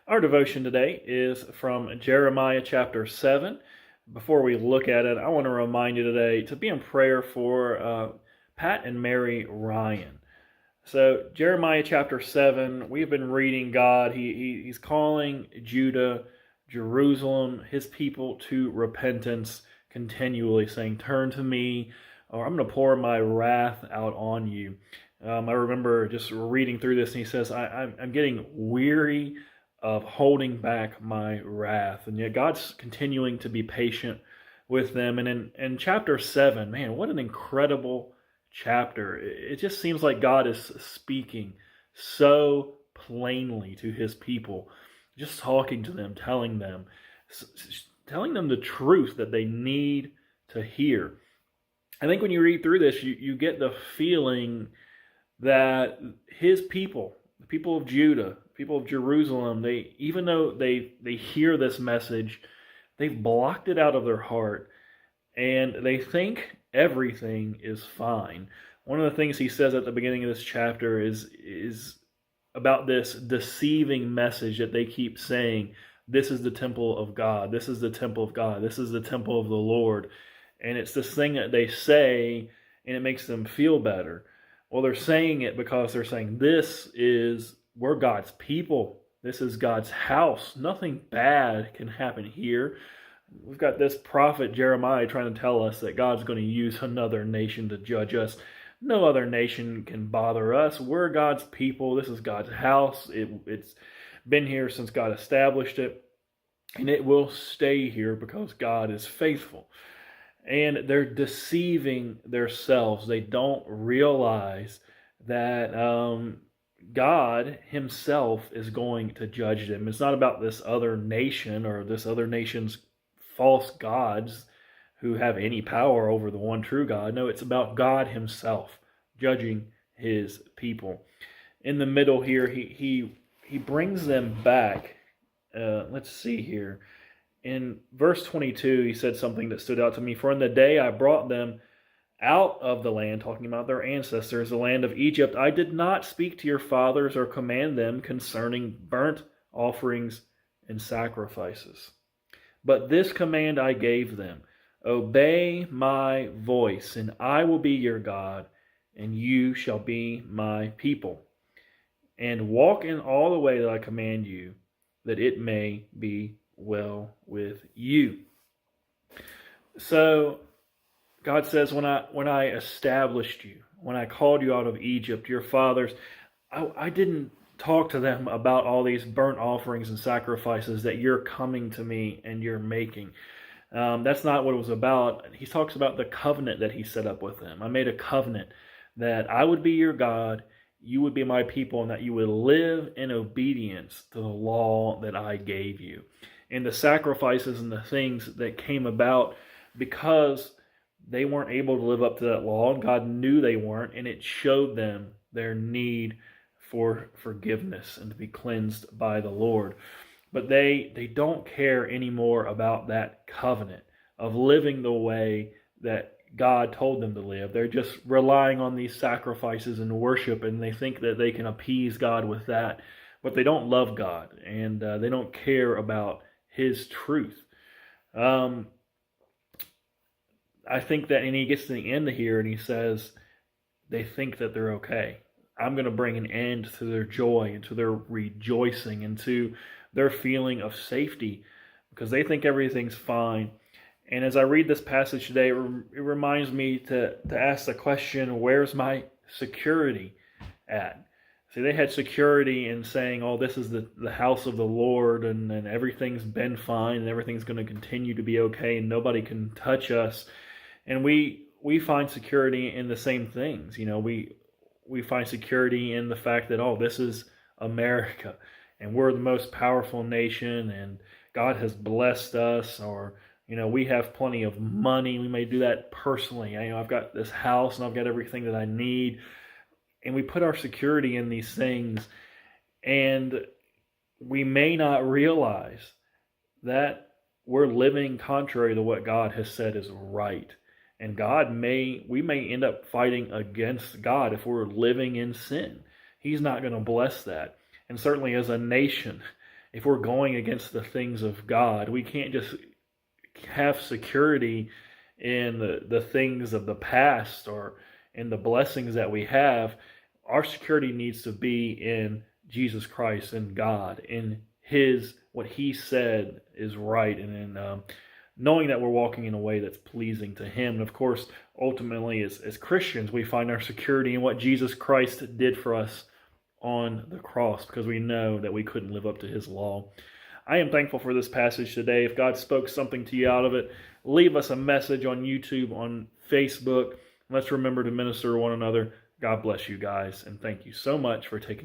Our devotion today is from Jeremiah chapter 7. Before we look at it, I want to remind you today to be in prayer for Pat and Mary Ryan. So, Jeremiah chapter 7, we've been reading God. He's calling Judah, Jerusalem, his people to repentance continually, saying, "Turn to me, or I'm going to pour my wrath out on you." I remember just reading through this, and he says, I'm getting weary of holding back my wrath. And yet God's continuing to be patient with them. And in chapter 7, man, what an incredible chapter. It just seems like God is speaking so plainly to his people, just talking to them, telling them the truth that they need to hear. I think when you read through this, you get the feeling that his people, the people of Judah, people of Jerusalem, even though they hear this message, they've blocked it out of their heart, and they think everything is fine. One of the things he says at the beginning of this chapter is about this deceiving message that they keep saying, this is the temple of God, this is the temple of God, this is the temple of the Lord. And it's this thing that they say, and it makes them feel better. Well, they're saying it because they're saying, we're God's people. This is God's house. Nothing bad can happen here. We've got this prophet Jeremiah trying to tell us that God's going to use another nation to judge us. No other nation can bother us. We're God's people. This is God's house. It's been here since God established it, and it will stay here because God is faithful. And they're deceiving themselves. They don't realize that God himself is going to judge them. It's not about this other nation or this other nation's false gods who have any power over the one true God. No, it's about God himself judging his people. In the middle here, he brings them back. Let's see here. In verse 22, he said something that stood out to me. For in the day I brought them out of the land, talking about their ancestors, the land of Egypt, I did not speak to your fathers or command them concerning burnt offerings and sacrifices. But this command I gave them, obey my voice, and I will be your God, and you shall be my people. And walk in all the way that I command you, that it may be well with you. So God says, when I established you, when I called you out of Egypt, your fathers, I didn't talk to them about all these burnt offerings and sacrifices that you're coming to me and you're making. That's not what it was about. He talks about the covenant that he set up with them. I made a covenant that I would be your God, you would be my people, and that you would live in obedience to the law that I gave you. And the sacrifices and the things that came about because they weren't able to live up to that law. God knew they weren't, and it showed them their need for forgiveness and to be cleansed by the Lord. But they don't care anymore about that covenant of living the way that God told them to live. They're just relying on these sacrifices and worship, and they think that they can appease God with that. But they don't love God, and they don't care about his truth. I think that, and he gets to the end of here and he says, they think that they're okay. I'm going to bring an end to their joy and to their rejoicing and to their feeling of safety because they think everything's fine. And as I read this passage today, it reminds me to ask the question, where's my security at? See, they had security in saying, oh, this is the house of the Lord, and everything's been fine, and everything's going to continue to be okay, and nobody can touch us. And we find security in the same things. You know, we find security in the fact that, oh, this is America, and we're the most powerful nation, and God has blessed us, or, you know, we have plenty of money. We may do that personally. You know, I've got this house, and I've got everything that I need. And we put our security in these things, and we may not realize that we're living contrary to what God has said is right. And we may end up fighting against God if we're living in sin. He's not going to bless that. And certainly as a nation, if we're going against the things of God. We can't just have security in the things of the past or in the blessings that we have. Our security needs to be in Jesus Christ and God, in what He said is right, and in knowing that we're walking in a way that's pleasing to Him. And of course, ultimately, as Christians, we find our security in what Jesus Christ did for us on the cross, because we know that we couldn't live up to His law. I am thankful for this passage today. If God spoke something to you out of it, leave us a message on YouTube, on Facebook. Let's remember to minister to one another. God bless you guys, and thank you so much for taking